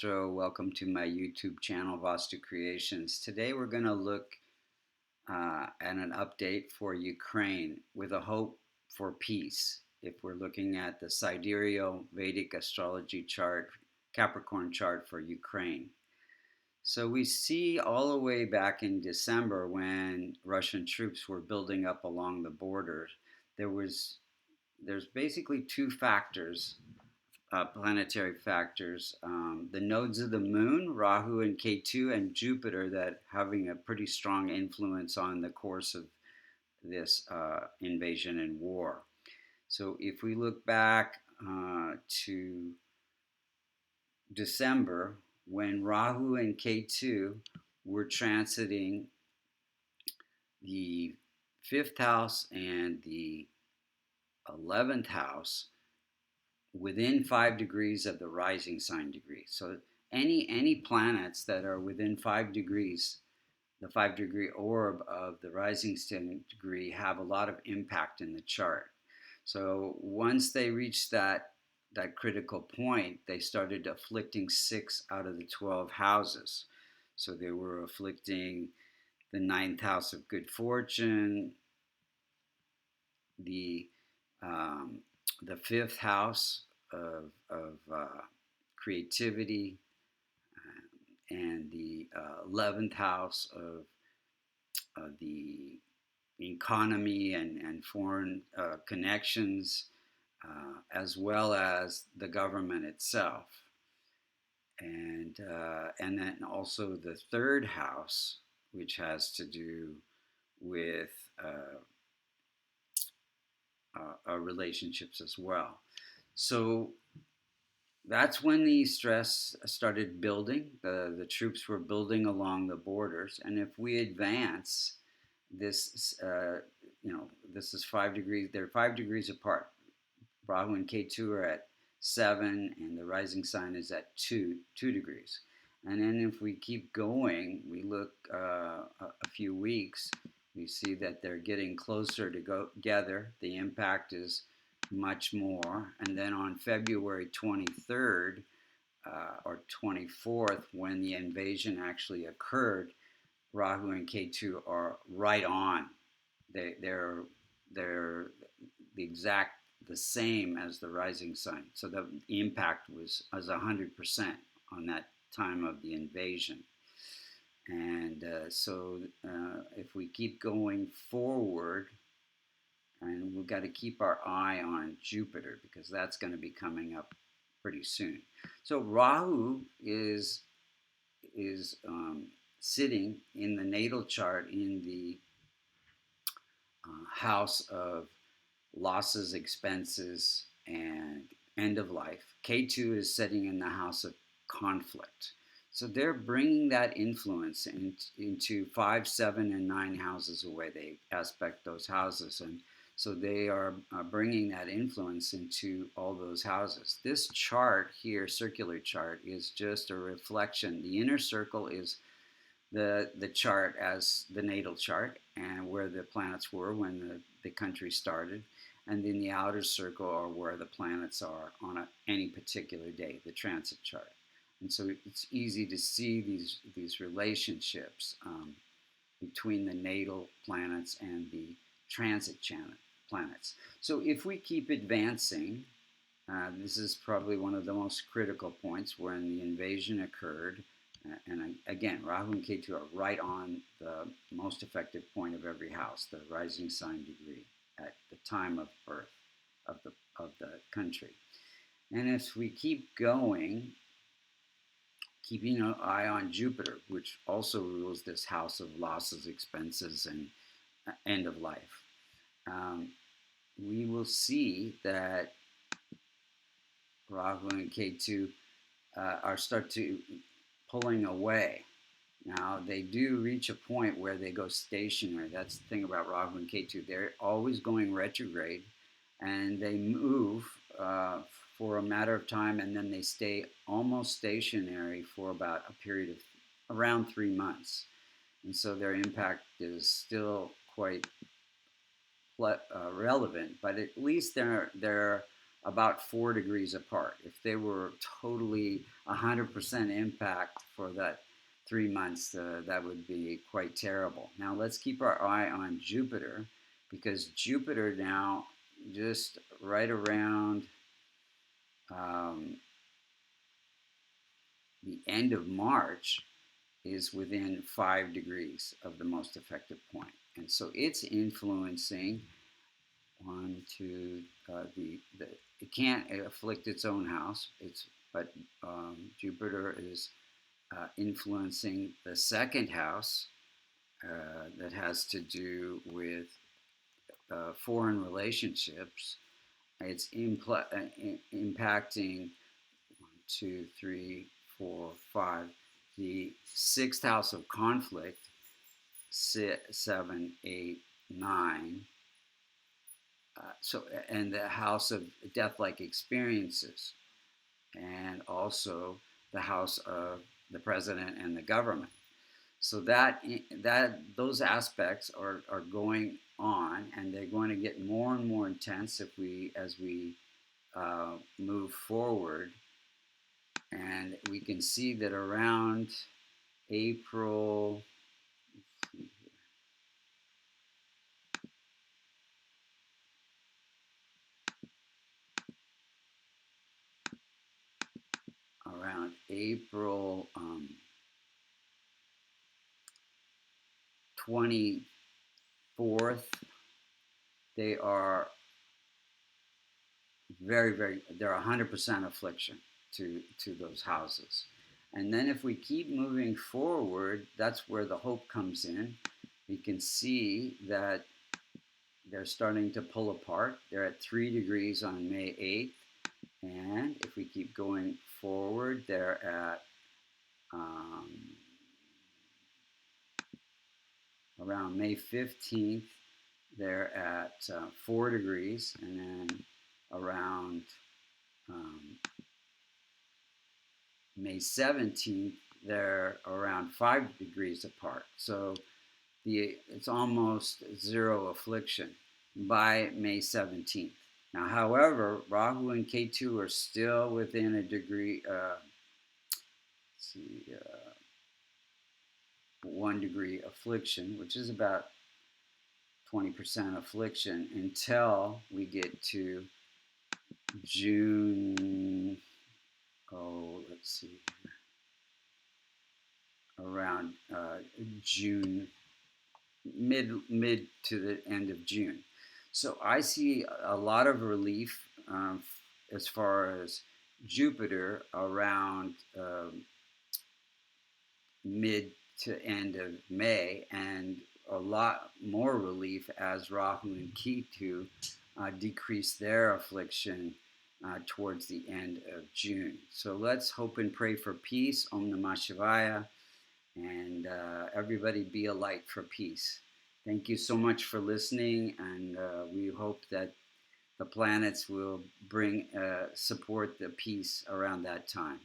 Mastro. Welcome to my YouTube channel, Vastu Creations. Today we're going to look at an update for Ukraine with a hope for peace. If we're looking at the sidereal Vedic Astrology chart, Capricorn chart for Ukraine. So we see all the way back in December when Russian troops were building up along the borders, there's basically two factors, planetary factors, the nodes of the moon, Rahu and Ketu, and Jupiter, that having a pretty strong influence on the course of this invasion and war. So if we look back to December, when Rahu and Ketu were transiting the fifth house and the 11th house, within 5 degrees of the rising sign degree. So any planets that are within 5 degrees, the 5-degree orb of the rising sign degree, have a lot of impact in the chart. So once they reached that critical point, they started afflicting 6 out of the 12 houses. So they were afflicting the 9th house of good fortune, the 5th house of creativity, and the 11th house of the economy and foreign connections, as well as the government itself. And then also the third house, which has to do with relationships as well. So that's when the stress started building. The troops were building along the borders, and if we advance, this this is 5 degrees. They're 5 degrees apart. Rahu and Ketu are at 7, and the rising sign is at 2 degrees. And then if we keep going, we look a few weeks, we see that they're getting closer together. The impact is much more. And then on February 23rd or 24th, when the invasion actually occurred, Rahu and Ketu are right on. They're the same as the rising sign. So the impact was 100% on that time of the invasion. And so if we keep going forward, and we've got to keep our eye on Jupiter, because that's going to be coming up pretty soon. So Rahu is sitting in the natal chart in the house of losses, expenses, and end of life. Ketu is sitting in the house of conflict. So they're bringing that influence into 5, 7, and 9 houses away. They aspect those houses, and so they are bringing that influence into all those houses. This chart here, circular chart, is just a reflection. The inner circle is the chart as the natal chart and where the planets were when the country started. And then the outer circle are where the planets are on any particular day, the transit chart. And so it's easy to see these relationships between the natal planets and the transit planets. So if we keep advancing, this is probably one of the most critical points when the invasion occurred. And again, Rahu and Ketu are right on the most effective point of every house, the rising sign degree, at the time of birth of the country. And as we keep going, keeping an eye on Jupiter, which also rules this house of losses, expenses, and end of life, we will see that Rahu and Ketu are start to pulling away. Now, they do reach a point where they go stationary. That's the thing about Rahu and Ketu. They're always going retrograde, and they move for a matter of time, and then they stay almost stationary for about a period of around 3 months. And so their impact is still quite relevant, but at least they're about 4 degrees apart. If they were totally 100% impact for that 3 months, that would be quite terrible. Now let's keep our eye on Jupiter, because Jupiter now, just right around um, the end of March, is within 5 degrees of the most effective point. And so it's influencing one, two, it can't afflict its own house. But Jupiter is influencing the second house that has to do with foreign relationships. It's impacting 1, 2, 3, 4, 5, the sixth house of conflict, 7, 8, 9. And the house of death-like experiences, and also the house of the president and the government. So that those aspects are going on, and they're going to get more and more intense as we move forward. And we can see that around April, around April 24th, they are they're 100% affliction to those houses. And then if we keep moving forward, that's where the hope comes in. We can see that they're starting to pull apart. They're at 3 degrees on May 8th. And if we keep going forward, they're at around May 15th, they're at 4 degrees. And then around May 17th, they're around 5 degrees apart. So it's almost zero affliction by May 17th. Now, however, Rahu and Ketu are still within a degree, 1 degree affliction, which is about 20% affliction, until we get to June. Let's see, around June, mid to the end of June. So I see a lot of relief as far as Jupiter around mid to end of May, and a lot more relief as Rahu and Ketu decrease their affliction towards the end of June. So let's hope and pray for peace. Om Namah Shivaya. And everybody be a light for peace. Thank you so much for listening, and we hope that the planets will support the peace around that time.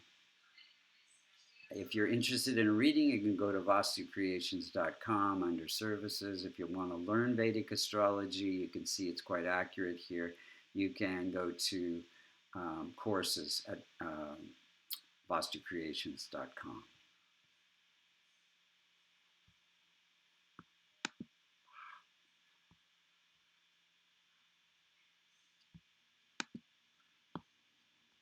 If you're interested in reading, you can go to vastucreations.com under services. If you want to learn Vedic astrology, you can see it's quite accurate here. You can go to courses at vastucreations.com.